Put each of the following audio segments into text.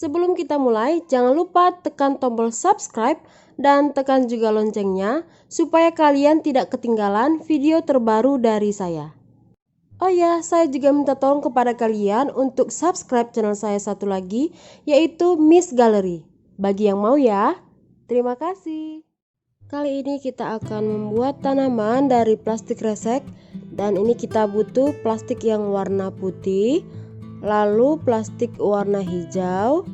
Sebelum kita mulai, jangan lupa tekan tombol subscribe dan tekan juga loncengnya supaya kalian tidak ketinggalan video terbaru dari saya. Oh ya, saya juga minta tolong kepada kalian untuk subscribe channel saya satu lagi, yaitu Miss Gallery. Bagi yang mau ya, terima kasih. Kali ini kita akan membuat tanaman dari plastik resek, dan ini kita butuh plastik yang warna putih, lalu plastik warna hijau,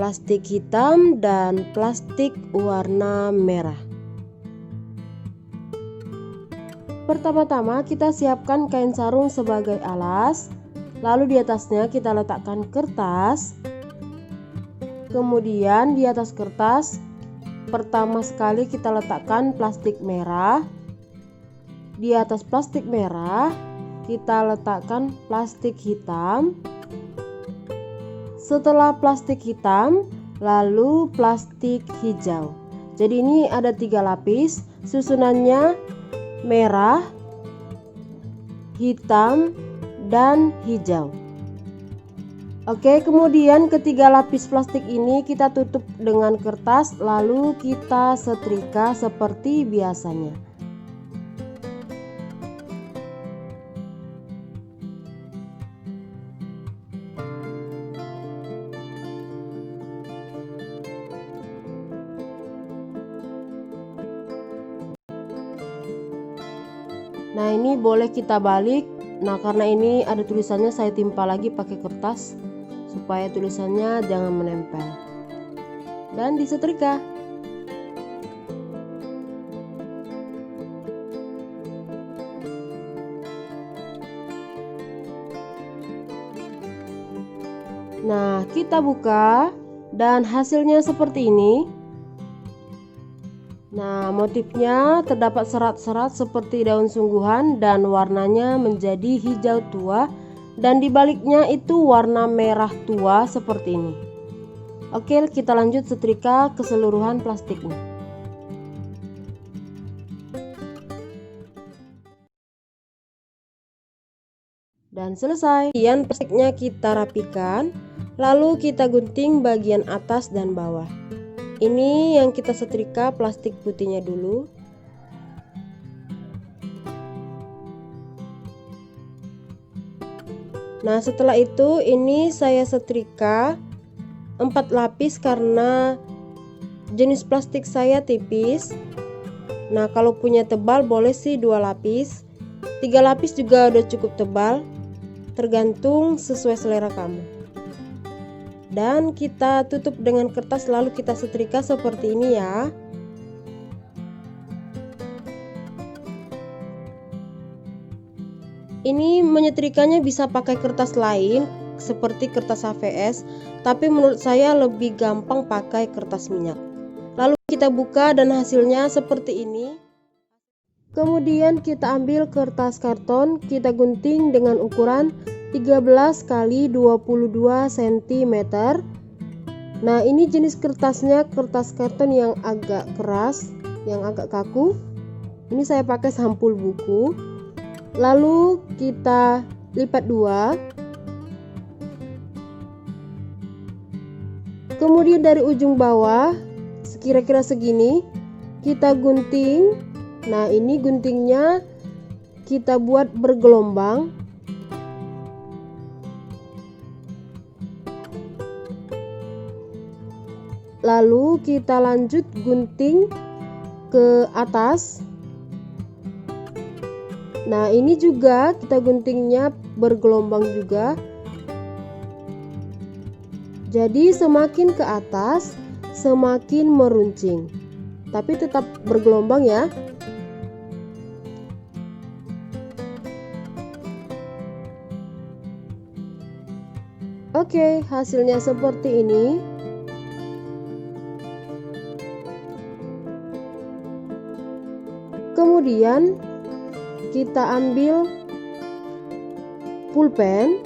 plastik hitam, dan plastik warna merah. Pertama-tama kita siapkan kain sarung sebagai alas, lalu di atasnya kita letakkan kertas. Kemudian di atas kertas pertama sekali kita letakkan plastik merah. Di atas plastik merah kita letakkan plastik hitam. Setelah plastik hitam, lalu plastik hijau. Jadi ini ada 3 lapis, susunannya merah, hitam, dan hijau. Oke, kemudian ketiga lapis plastik ini kita tutup dengan kertas, lalu kita setrika seperti biasanya. Nah, ini boleh kita balik. Nah, karena ini ada tulisannya, saya timpa lagi pakai kertas supaya tulisannya jangan menempel. Dan disetrika. Nah, kita buka dan hasilnya seperti ini. Nah, motifnya terdapat serat-serat seperti daun sungguhan dan warnanya menjadi hijau tua, dan di baliknya itu warna merah tua seperti ini. Oke, kita lanjut setrika keseluruhan plastiknya. Dan selesai. Kemudian plastiknya kita rapikan, lalu kita gunting bagian atas dan bawah. Ini yang kita setrika plastik putihnya dulu. Nah, setelah itu ini saya setrika 4 lapis karena jenis plastik saya tipis. Nah, kalau punya tebal boleh sih 2 lapis. 3 lapis juga udah cukup tebal, tergantung sesuai selera kamu. Dan kita tutup dengan kertas, lalu kita setrika seperti ini ya. Ini menyetrikanya bisa pakai kertas lain seperti kertas HVS, tapi menurut saya lebih gampang pakai kertas minyak. Lalu kita buka dan hasilnya seperti ini. Kemudian kita ambil kertas karton, kita gunting dengan ukuran 13 x 22 cm. Nah, ini jenis kertasnya kertas karton yang agak keras, yang agak kaku. Ini saya pakai sampul buku. Lalu kita lipat 2. Kemudian dari ujung bawah kira-kira segini kita gunting. Nah, ini guntingnya kita buat bergelombang. Lalu kita lanjut gunting ke atas. Nah, ini juga kita guntingnya bergelombang juga. Jadi semakin ke atas semakin meruncing, tapi tetap bergelombang ya. Oke, hasilnya seperti ini. Kemudian kita ambil pulpen,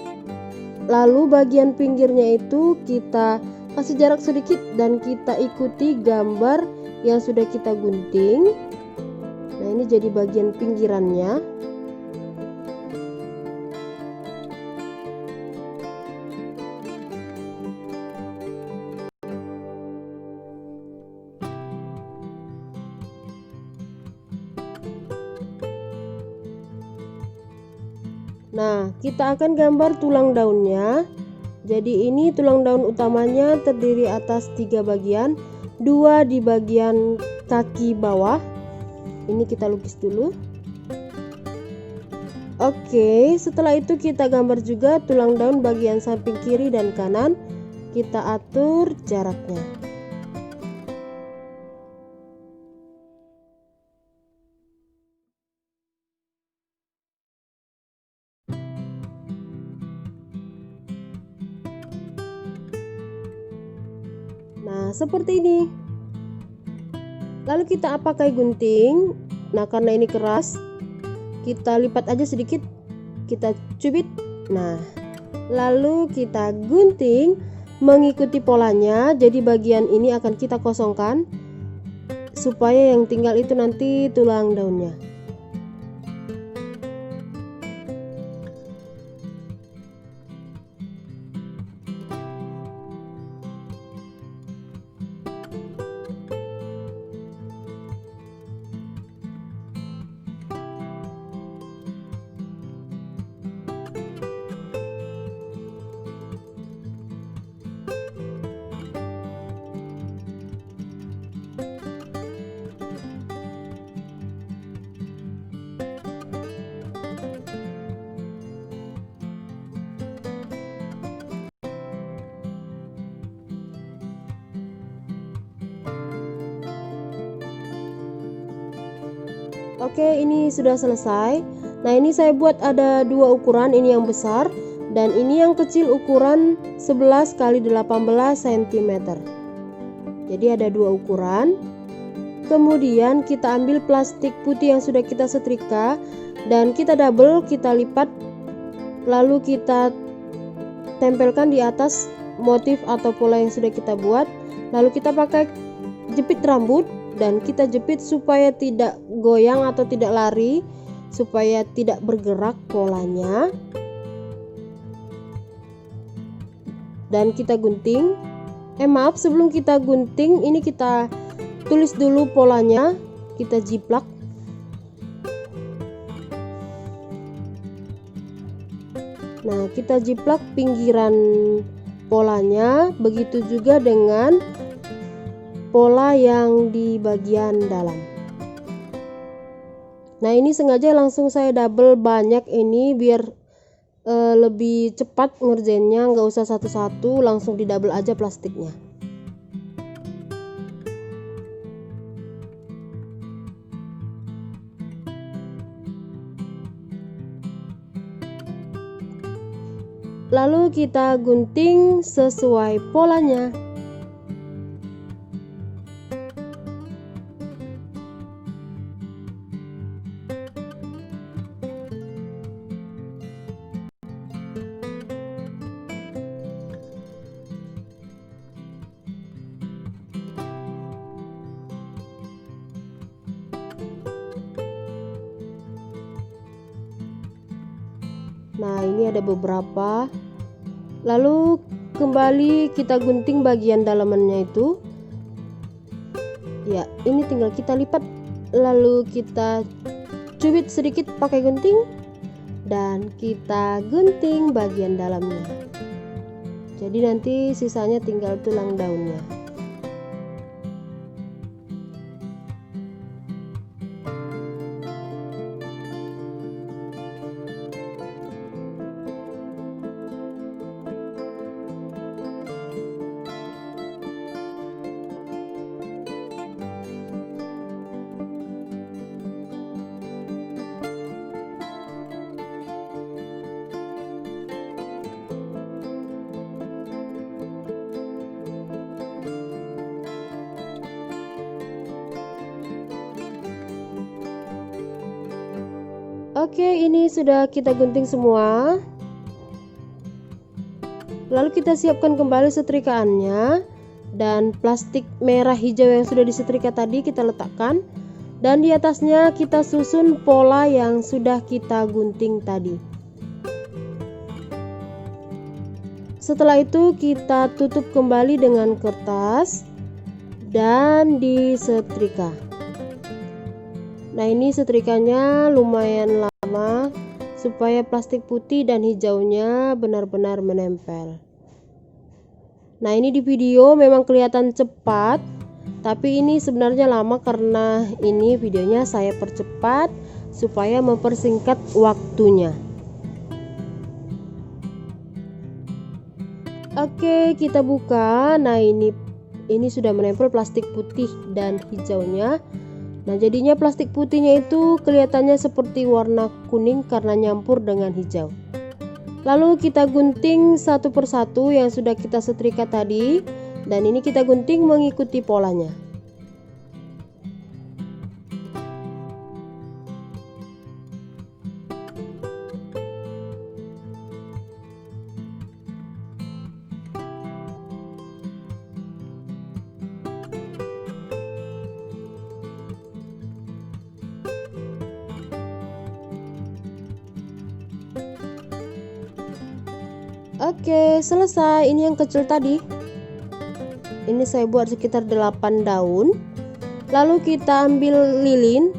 lalu bagian pinggirnya itu kita kasih jarak sedikit dan kita ikuti gambar yang sudah kita gunting. Nah, ini jadi bagian pinggirannya. Nah, kita akan gambar tulang daunnya. Jadi ini tulang daun utamanya terdiri atas 3 bagian, 2 di bagian kaki bawah. Ini kita lukis dulu. Oke, setelah itu kita gambar juga tulang daun bagian samping kiri dan kanan. Kita atur jaraknya. Nah, seperti ini. Lalu kita pakai gunting. Nah, karena ini keras, kita lipat aja sedikit, kita cubit. Nah, lalu kita gunting mengikuti polanya. Jadi bagian ini akan kita kosongkan supaya yang tinggal itu nanti tulang daunnya. Oke, ini sudah selesai. Nah, ini saya buat ada 2 ukuran, ini yang besar dan ini yang kecil ukuran 11 x 18 cm. Jadi ada 2 ukuran. Kemudian kita ambil plastik putih yang sudah kita setrika dan kita double, kita lipat, lalu kita tempelkan di atas motif atau pola yang sudah kita buat. Lalu kita pakai jepit rambut dan kita jepit supaya tidak goyang atau tidak lari, supaya tidak bergerak polanya. Dan kita gunting. Maaf, sebelum kita gunting ini kita tulis dulu polanya, kita jiplak. Nah, kita jiplak pinggiran polanya, begitu juga dengan pola yang di bagian dalam. Nah, ini sengaja langsung saya double banyak ini biar lebih cepat ngerjainnya, nggak usah satu-satu, langsung di double aja plastiknya. Lalu kita gunting sesuai polanya. Nah, ini ada beberapa. Lalu kembali kita gunting bagian dalamannya itu. Ya, ini tinggal kita lipat, lalu kita cubit sedikit pakai gunting dan kita gunting bagian dalamnya. Jadi nanti sisanya tinggal tulang daunnya. Oke, ini sudah kita gunting semua. Lalu kita siapkan kembali setrikaannya dan plastik merah hijau yang sudah disetrika tadi kita letakkan, dan di atasnya kita susun pola yang sudah kita gunting tadi. Setelah itu kita tutup kembali dengan kertas dan disetrika. Nah, ini setrikanya lumayan lama, supaya plastik putih dan hijaunya benar-benar menempel. Nah, ini di video memang kelihatan cepat, tapi ini sebenarnya lama karena ini videonya saya percepat supaya mempersingkat waktunya. Oke, kita buka. Nah, ini sudah menempel plastik putih dan hijaunya. Nah, jadinya plastik putihnya itu kelihatannya seperti warna kuning karena nyampur dengan hijau. Lalu kita gunting satu persatu yang sudah kita setrika tadi, dan ini kita gunting mengikuti polanya. Oke, selesai. Ini yang kecil tadi. Ini saya buat sekitar 8 daun. Lalu kita ambil lilin.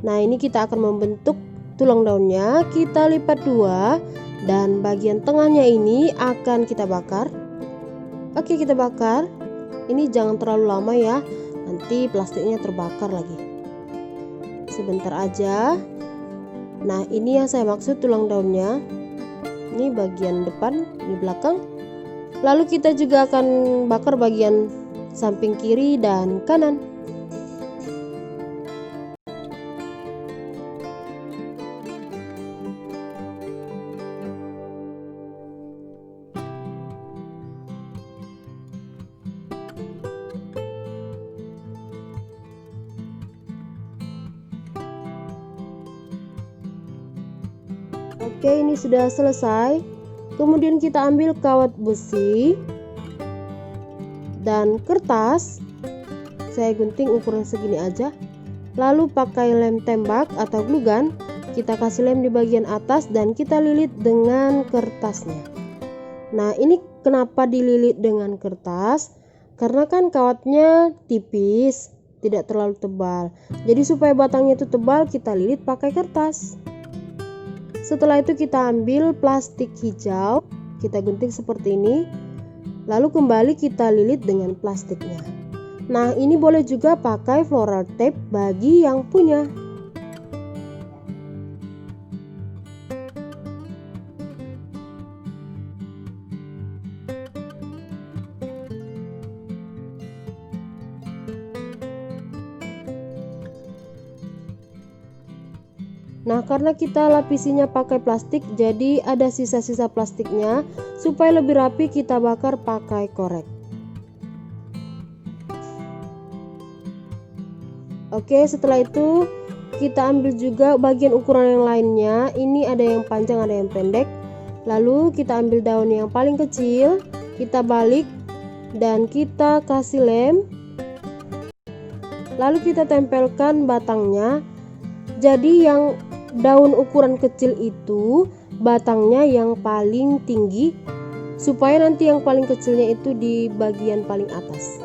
Nah, ini kita akan membentuk tulang daunnya. Kita lipat 2 dan bagian tengahnya ini akan kita bakar. Oke, kita bakar. Ini jangan terlalu lama ya. Nanti plastiknya terbakar lagi. Sebentar aja. Nah, ini yang saya maksud tulang daunnya. Ini bagian depan, ini belakang. Lalu kita juga akan bakar bagian samping kiri dan kanan. Oke, ini sudah selesai. Kemudian kita ambil kawat besi dan kertas. Saya gunting ukuran segini aja. Lalu pakai lem tembak atau glue gun, kita kasih lem di bagian atas dan kita lilit dengan kertasnya. Nah, ini kenapa dililit dengan kertas? Karena kan kawatnya tipis, tidak terlalu tebal. Jadi supaya batangnya itu tebal, kita lilit pakai kertas. Setelah itu kita ambil plastik hijau, kita gunting seperti ini, lalu kembali kita lilit dengan plastiknya. Nah, ini boleh juga pakai floral tape bagi yang punya. Nah, karena kita lapisinya pakai plastik, jadi ada sisa-sisa plastiknya. Supaya lebih rapi, kita bakar pakai korek. Oke, setelah itu kita ambil juga bagian ukuran yang lainnya. Ini ada yang panjang, ada yang pendek. Lalu kita ambil daun yang paling kecil, kita balik dan kita kasih lem. Lalu kita tempelkan batangnya. Jadi yang daun ukuran kecil itu batangnya yang paling tinggi, supaya nanti yang paling kecilnya itu di bagian paling atas.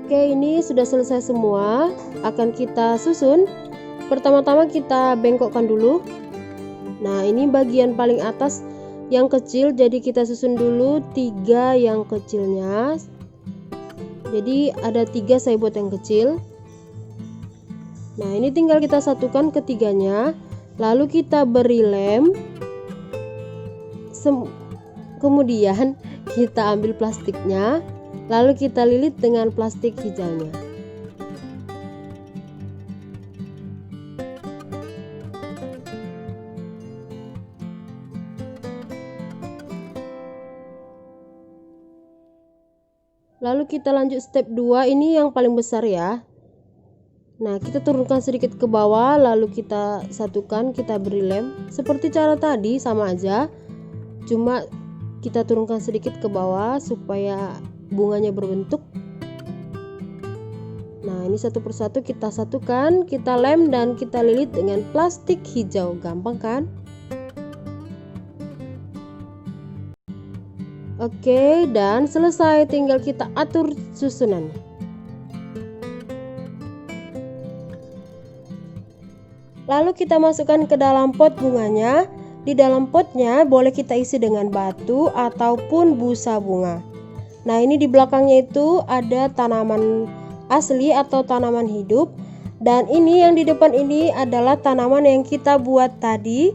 Oke, ini sudah selesai semua. Akan kita susun. Pertama-tama kita bengkokkan dulu. Nah, ini bagian paling atas yang kecil, jadi kita susun dulu 3 yang kecilnya. Jadi ada 3 saya buat yang kecil. Nah, ini tinggal kita satukan ketiganya. Lalu kita beri lem. Kemudian kita ambil plastiknya. Lalu kita lilit dengan plastik hijaunya. Lalu kita lanjut step 2, ini yang paling besar ya. Nah, kita turunkan sedikit ke bawah, lalu kita satukan, kita beri lem. Seperti cara tadi, sama aja. Cuma kita turunkan sedikit ke bawah supaya bunganya berbentuk. Nah, ini satu persatu kita satukan, kita lem dan kita lilit dengan plastik hijau. Gampang kan? Oke, dan selesai, tinggal kita atur susunannya. Lalu kita masukkan ke dalam pot bunganya. Di dalam potnya boleh kita isi dengan batu ataupun busa bunga. Nah, ini di belakangnya itu ada tanaman asli atau tanaman hidup. Dan ini yang di depan ini adalah tanaman yang kita buat tadi,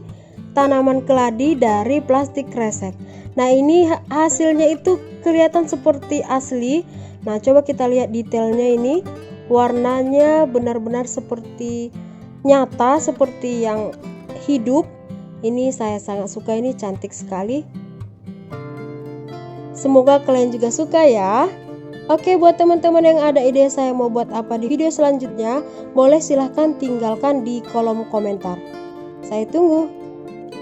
tanaman keladi dari plastik kresek. Nah, ini hasilnya itu kelihatan seperti asli. Nah, coba kita lihat detailnya ini. Warnanya benar-benar seperti nyata, seperti yang hidup. Ini saya sangat suka, ini cantik sekali. Semoga kalian juga suka ya. Oke, buat teman-teman yang ada ide saya mau buat apa di video selanjutnya, boleh silahkan tinggalkan di kolom komentar. Saya tunggu.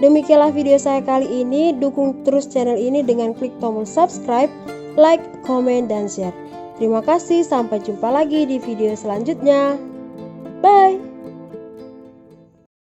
Demikianlah video saya kali ini. Dukung terus channel ini dengan klik tombol subscribe, like, komen, dan share. Terima kasih, sampai jumpa lagi di video selanjutnya. Bye.